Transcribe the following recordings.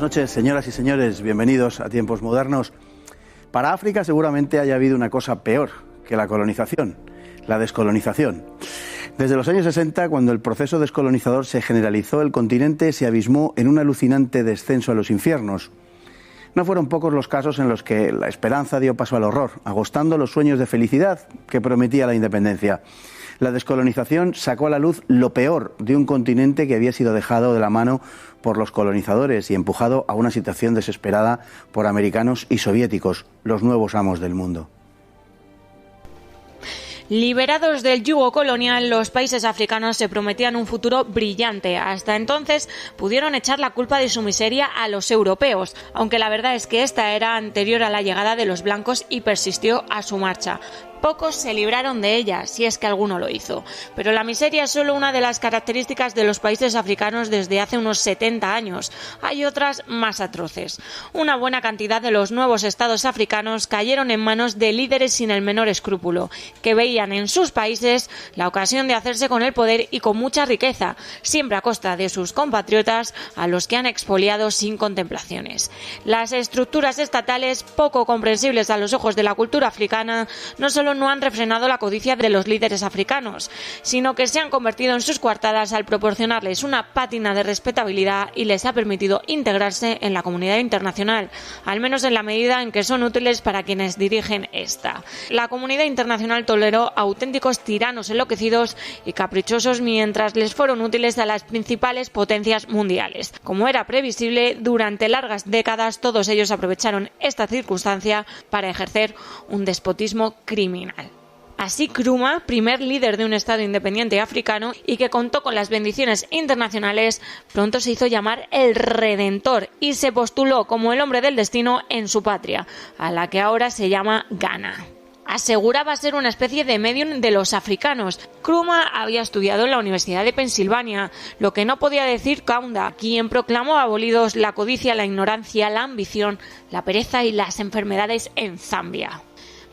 noches, señoras y señores, bienvenidos a Tiempos Modernos. Para África seguramente haya habido una cosa peor que la colonización, la descolonización. Desde los años 60, cuando el proceso descolonizador se generalizó, el continente se abismó en un alucinante descenso a los infiernos. No fueron pocos los casos en los que la esperanza dio paso al horror, agostando los sueños de felicidad que prometía la independencia. La descolonización sacó a la luz lo peor de un continente que había sido dejado de la mano por los colonizadores y empujado a una situación desesperada por americanos y soviéticos, los nuevos amos del mundo. Liberados del yugo colonial, los países africanos se prometían un futuro brillante. Hasta entonces pudieron echar la culpa de su miseria a los europeos, aunque la verdad es que esta era anterior a la llegada de los blancos y persistió a su marcha. Pocos se libraron de ella, si es que alguno lo hizo. Pero la miseria es solo una de las características de los países africanos desde hace unos 70 años. Hay otras más atroces. Una buena cantidad de los nuevos estados africanos cayeron en manos de líderes sin el menor escrúpulo, que veían en sus países la ocasión de hacerse con el poder y con mucha riqueza, siempre a costa de sus compatriotas, a los que han expoliado sin contemplaciones. Las estructuras estatales, poco comprensibles a los ojos de la cultura africana, no solo no han refrenado la codicia de los líderes africanos, sino que se han convertido en sus coartadas al proporcionarles una pátina de respetabilidad y les ha permitido integrarse en la comunidad internacional, al menos en la medida en que son útiles para quienes dirigen esta. La comunidad internacional toleró auténticos tiranos enloquecidos y caprichosos mientras les fueron útiles a las principales potencias mundiales. Como era previsible, durante largas décadas todos ellos aprovecharon esta circunstancia para ejercer un despotismo criminal. Así Nkrumah, primer líder de un Estado independiente africano y que contó con las bendiciones internacionales, pronto se hizo llamar el Redentor y se postuló como el hombre del destino en su patria, a la que ahora se llama Ghana. Aseguraba ser una especie de medium de los africanos. Nkrumah había estudiado en la Universidad de Pensilvania, lo que no podía decir Kaunda, quien proclamó abolidos la codicia, la ignorancia, la ambición, la pereza y las enfermedades en Zambia.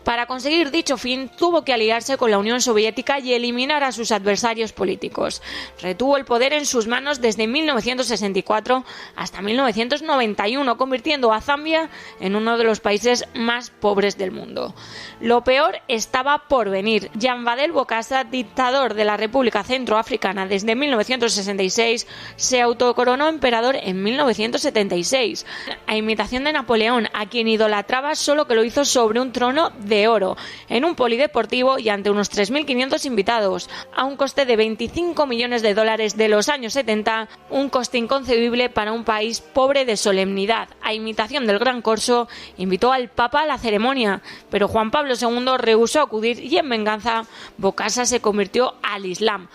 Para conseguir dicho fin, tuvo que aliarse con la Unión Soviética y eliminar a sus adversarios políticos. Retuvo el poder en sus manos desde 1964 hasta 1991, convirtiendo a Zambia en uno de los países más pobres del mundo. Lo peor estaba por venir. Jean Badel Bokassa, dictador de la República Centroafricana desde 1966, se autocoronó emperador en 1976, a imitación de Napoleón, a quien idolatraba, solo que lo hizo sobre un trono de oro, en un polideportivo y ante unos 3.500 invitados, a un coste de $25 millones de los años 70, un coste inconcebible para un país pobre de solemnidad. A imitación del Gran Corso, invitó al Papa a la ceremonia, pero Juan Pablo II rehusó acudir y en venganza, Bokassa se convirtió al Islam.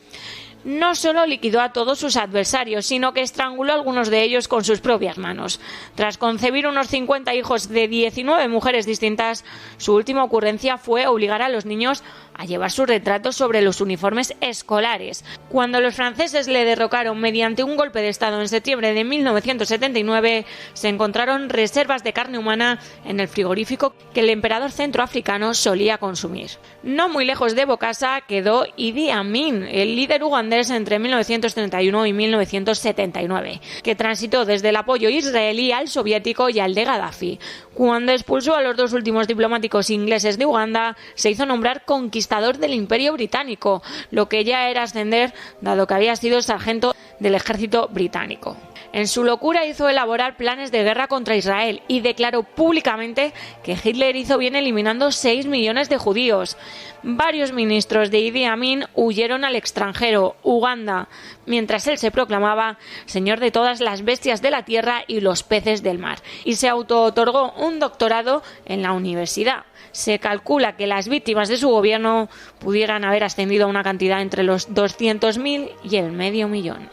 No solo liquidó a todos sus adversarios, sino que estranguló a algunos de ellos con sus propias manos. Tras concebir unos 50 hijos de 19 mujeres distintas, su última ocurrencia fue obligar a los niños a llevar sus retratos sobre los uniformes escolares. Cuando los franceses le derrocaron mediante un golpe de Estado en septiembre de 1979, se encontraron reservas de carne humana en el frigorífico que el emperador centroafricano solía consumir. No muy lejos de Bokassa quedó Idi Amin, el líder ugandés entre 1931 y 1979, que transitó desde el apoyo israelí al soviético y al de Gaddafi. Cuando expulsó a los dos últimos diplomáticos ingleses de Uganda, se hizo nombrar conquistador del Imperio Británico, lo que ya era ascender, dado que había sido sargento del ejército británico. En su locura hizo elaborar planes de guerra contra Israel y declaró públicamente que Hitler hizo bien eliminando 6 millones de judíos. Varios ministros de Idi Amin huyeron al extranjero, Uganda, mientras él se proclamaba señor de todas las bestias de la tierra y los peces del mar, y se autootorgó un doctorado en la universidad. Se calcula que las víctimas de su gobierno pudieran haber ascendido a una cantidad entre los 200.000 y el 500.000.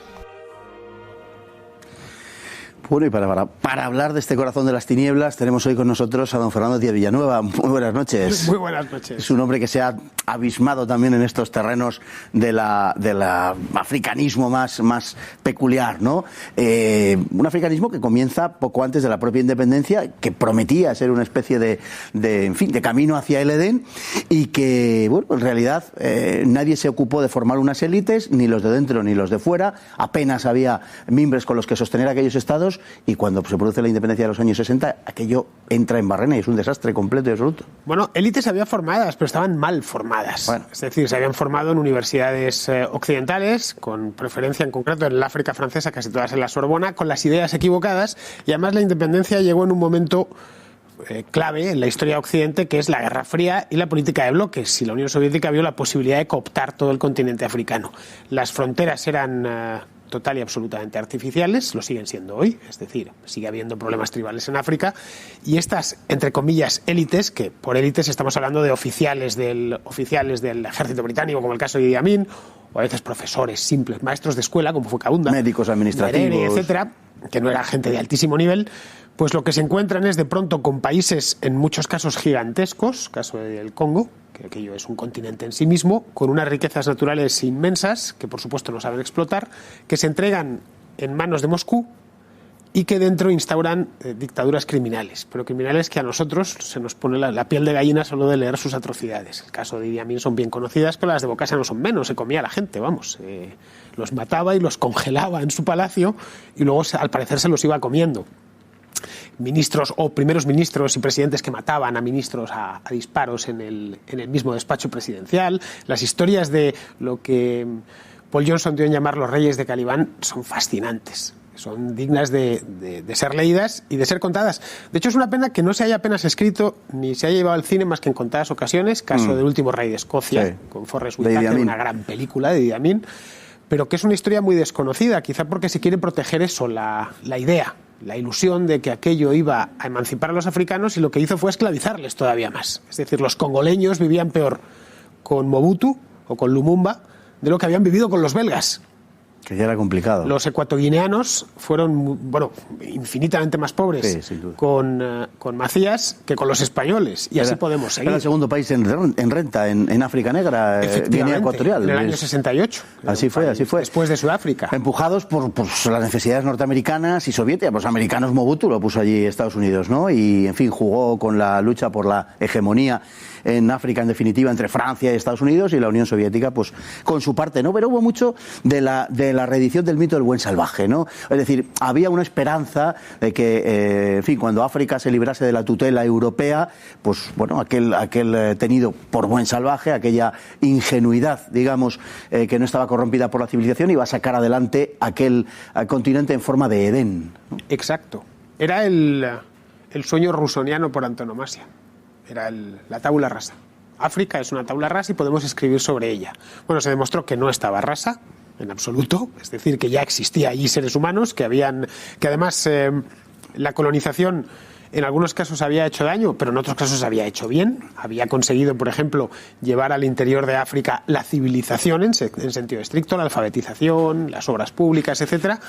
Bueno, y para hablar de este corazón de las tinieblas, tenemos hoy con nosotros a don Fernando Díaz Villanueva. Muy buenas noches. Muy buenas noches. Es un hombre que se ha abismado también en estos terrenos de la africanismo más peculiar, ¿no? Un africanismo que comienza poco antes de la propia independencia, que prometía ser una especie de camino hacia el Edén, y que, bueno, en realidad nadie se ocupó de formar unas élites, ni los de dentro ni los de fuera. Apenas había mimbres con los que sostener aquellos estados. Unidos, y cuando se produce la independencia de los años 60, aquello entra en barrena y es un desastre completo y absoluto. Bueno, élites había formadas, pero estaban mal formadas. Bueno. Es decir, se habían formado en universidades occidentales, con preferencia en concreto en el África francesa, casi todas en la Sorbona, con las ideas equivocadas, y además la independencia llegó en un momento clave en la historia de Occidente, que es la Guerra Fría y la política de bloques. Y la Unión Soviética vio la posibilidad de cooptar todo el continente africano. Las fronteras eran total y absolutamente artificiales, lo siguen siendo hoy, es decir, sigue habiendo problemas tribales en África, y estas, entre comillas, élites, que por élites estamos hablando de oficiales del ejército británico, como el caso de Idi Amin, o a veces profesores simples, maestros de escuela, como fue Kaunda, médicos administrativos, Nyerere, etcétera, que no era gente de altísimo nivel, pues lo que se encuentran es de pronto con países en muchos casos gigantescos, caso del Congo, que aquello es un continente en sí mismo, con unas riquezas naturales inmensas, que por supuesto no saben explotar, que se entregan en manos de Moscú y que dentro instauran dictaduras criminales, pero criminales que a nosotros se nos pone la piel de gallina solo de leer sus atrocidades. El caso de Idi Amin son bien conocidas, pero las de Bokassa no son menos, se comía a la gente, vamos, los mataba y los congelaba en su palacio y luego al parecer se los iba comiendo. Ministros o primeros ministros y presidentes que mataban a ministros a disparos en el mismo despacho presidencial. Las historias de lo que Paul Johnson dio en llamar los reyes de Calibán son fascinantes. Son dignas de ser leídas y de ser contadas. De hecho, es una pena que no se haya apenas escrito ni se haya llevado al cine más que en contadas ocasiones. Caso del último rey de Escocia, sí, con Forrest Whitaker, una gran película de Idi Amin, pero que es una historia muy desconocida, quizá porque se quiere proteger eso, la idea, la ilusión de que aquello iba a emancipar a los africanos, y lo que hizo fue esclavizarles todavía más. Es decir, los congoleños vivían peor con Mobutu o con Lumumba de lo que habían vivido con los belgas. Que ya era complicado. Los ecuatoguineanos fueron, bueno, infinitamente más pobres, sí, con Macías que con los españoles, y así podemos seguir. Era el segundo país en renta en África Negra, Guinea Ecuatorial. En el año 68. Así fue. Después de Sudáfrica. Empujados por las necesidades norteamericanas y soviéticas. Los americanos, Mobutu lo puso allí Estados Unidos, ¿no? Y, en fin, jugó con la lucha por la hegemonía en África, en definitiva, entre Francia y Estados Unidos, y la Unión Soviética, pues, con su parte, ¿no? Pero hubo mucho de la reedición del mito del buen salvaje, ¿no? Es decir, había una esperanza de que, en fin, cuando África se librase de la tutela europea, pues, bueno, aquel tenido por buen salvaje, aquella ingenuidad, digamos, que no estaba corrompida por la civilización, iba a sacar adelante aquel continente en forma de Edén, ¿no? Exacto. Era el sueño rusoniano por antonomasia. Era la tabula rasa. África es una tabla rasa y podemos escribir sobre ella. Bueno, se demostró que no estaba rasa en absoluto, es decir, que ya existía allí seres humanos que además la colonización en algunos casos había hecho daño, pero en otros casos había hecho bien. Había conseguido, por ejemplo, llevar al interior de África la civilización en sentido estricto, la alfabetización, las obras públicas, etcétera.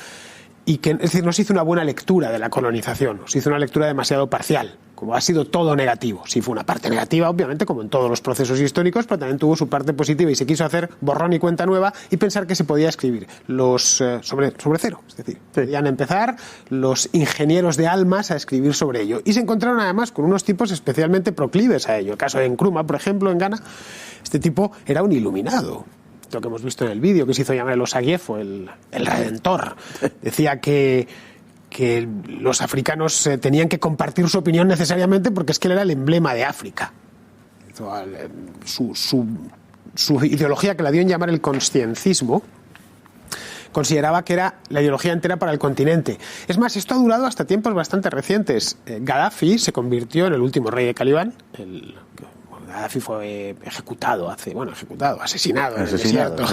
Y que, es decir, no se hizo una buena lectura de la colonización, se hizo una lectura demasiado parcial, como ha sido todo negativo. Sí fue una parte negativa, obviamente, como en todos los procesos históricos, pero también tuvo su parte positiva, y se quiso hacer borrón y cuenta nueva y pensar que se podía escribir sobre cero. Es decir, podían empezar los ingenieros de almas a escribir sobre ello. Y se encontraron además con unos tipos especialmente proclives a ello. El caso de Nkrumah, por ejemplo, en Ghana, este tipo era un iluminado. Lo que hemos visto en el vídeo, que se hizo llamar el Osagiefo, el Redentor. Decía que los africanos tenían que compartir su opinión necesariamente porque es que él era el emblema de África. Su ideología, que la dio en llamar el consciencismo, consideraba que era la ideología entera para el continente. Es más, esto ha durado hasta tiempos bastante recientes. Gaddafi se convirtió en el último rey de Calibán. Gaddafi fue asesinado en el desierto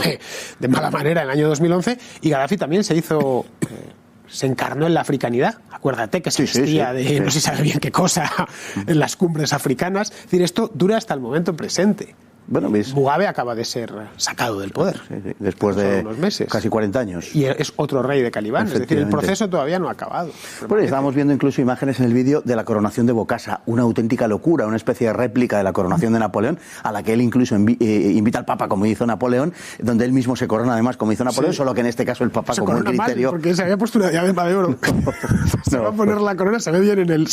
de mala manera en el año 2011, y Gaddafi también se encarnó en la africanidad. Acuérdate que se vestía de no se sabe bien qué cosa en las cumbres africanas. Es decir, esto dura hasta el momento presente. Bueno, Mugabe acaba de ser sacado del poder. Después de unos meses. Casi 40 años. Y es otro rey de Calibán. Es decir, el proceso todavía no ha acabado. Bueno, estábamos viendo incluso imágenes en el vídeo de la coronación de Bokassa. Una auténtica locura, una especie de réplica de la coronación de Napoleón, a la que él incluso invita al Papa, como hizo Napoleón, donde él mismo se corona además, como hizo Napoleón, solo que en este caso el Papa, se como el criterio... Mal, porque se había puesto una diadema de oro. Se va a poner la corona, se ve bien en el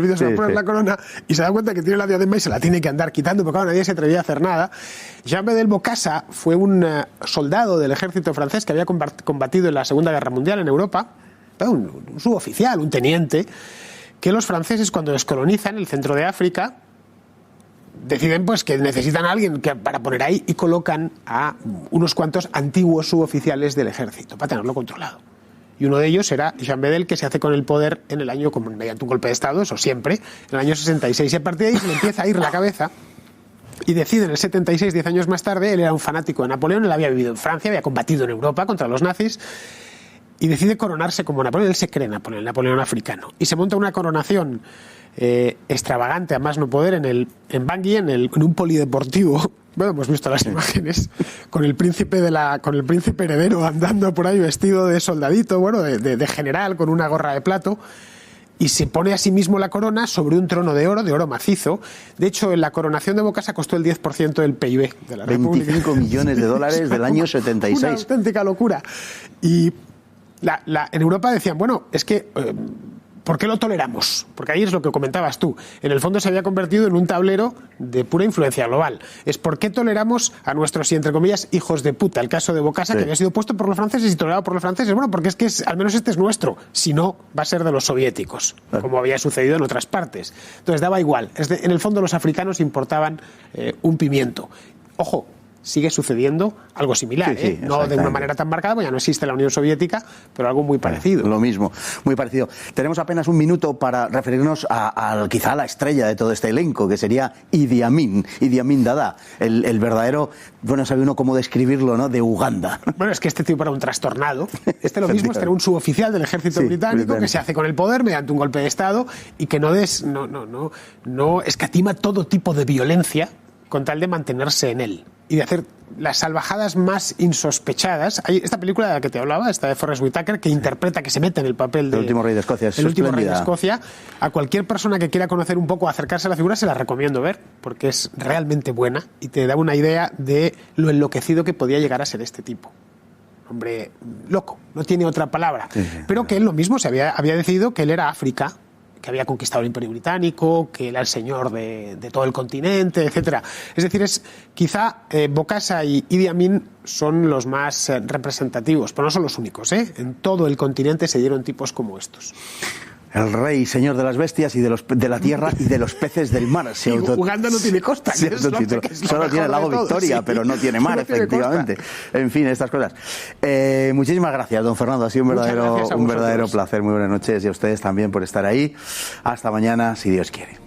vídeo, se va a poner la corona y se da cuenta que tiene la diadema y se la tiene que andar quitando, porque claro, nadie se atrevía a hacer nada. Jean-Bedel Bokassa fue un soldado del ejército francés que había combatido en la Segunda Guerra Mundial en Europa, un suboficial, un teniente, que los franceses cuando descolonizan el centro de África deciden pues que necesitan a alguien para poner ahí y colocan a unos cuantos antiguos suboficiales del ejército para tenerlo controlado. Y uno de ellos era Jean Bedel, que se hace con el poder en el año, como mediante un golpe de Estado, eso siempre, en el año 66. Y a partir de ahí se le empieza a ir la cabeza y decide en el 76, 10 años más tarde, él era un fanático de Napoleón, él había vivido en Francia, había combatido en Europa contra los nazis, y decide coronarse como Napoleón. Él se cree Napoleón, el Napoleón africano. Y se monta una coronación extravagante, a más no poder, en Bangui, en un polideportivo. Bueno, hemos visto las imágenes con el príncipe heredero andando por ahí vestido de soldadito, bueno, de general, con una gorra de plato, y se pone a sí mismo la corona sobre un trono de oro macizo. De hecho, la coronación de Bokassa costó el 10% del PIB de la República. 25 millones de dólares del año 76. Una auténtica locura. Y en Europa decían, bueno, es que ¿por qué lo toleramos? Porque ahí es lo que comentabas tú. En el fondo se había convertido en un tablero de pura influencia global. Es por qué toleramos a nuestros, y entre comillas, hijos de puta. El caso de Bokassa, sí, que había sido puesto por los franceses y tolerado por los franceses. Bueno, porque es que al menos este es nuestro. Si no, va a ser de los soviéticos, como había sucedido en otras partes. Entonces daba igual. En el fondo los africanos importaban un pimiento. Ojo, sigue sucediendo algo similar, sí, no de una manera tan marcada, porque ya no existe la Unión Soviética, pero algo muy parecido. Lo mismo, muy parecido. Tenemos apenas un minuto para referirnos quizá a la estrella de todo este elenco, que sería Idi Amin Dada, el verdadero, bueno, sabe uno cómo describirlo, ¿no?, de Uganda. Bueno, es que este tipo era un trastornado. Lo mismo es tener un suboficial del ejército británico que se hace con el poder mediante un golpe de Estado y que no escatima todo tipo de violencia con tal de mantenerse en él y de hacer las salvajadas más insospechadas. Hay esta película de la que te hablaba, esta de Forrest Whitaker, que interpreta, que se mete en el papel de... El último rey de Escocia. El último rey de Escocia. A cualquier persona que quiera conocer un poco, acercarse a la figura, se la recomiendo ver, porque es realmente buena y te da una idea de lo enloquecido que podía llegar a ser este tipo. Hombre loco, no tiene otra palabra. Sí, pero que él lo mismo se había decidido que él era África, que había conquistado el Imperio Británico, que era el señor de todo el continente, etcétera. Es decir, quizá Bokassa y Idi Amin son los más representativos, pero no son los únicos, ¿eh? En todo el continente se dieron tipos como estos. El rey, señor de las bestias y de la tierra y de los peces del mar. Uganda no tiene costa. Solo tiene el lago Victoria, pero no tiene mar, efectivamente. En fin, estas cosas. Muchísimas gracias, don Fernando. Ha sido un verdadero placer. Muy buenas noches y a ustedes también por estar ahí. Hasta mañana, si Dios quiere.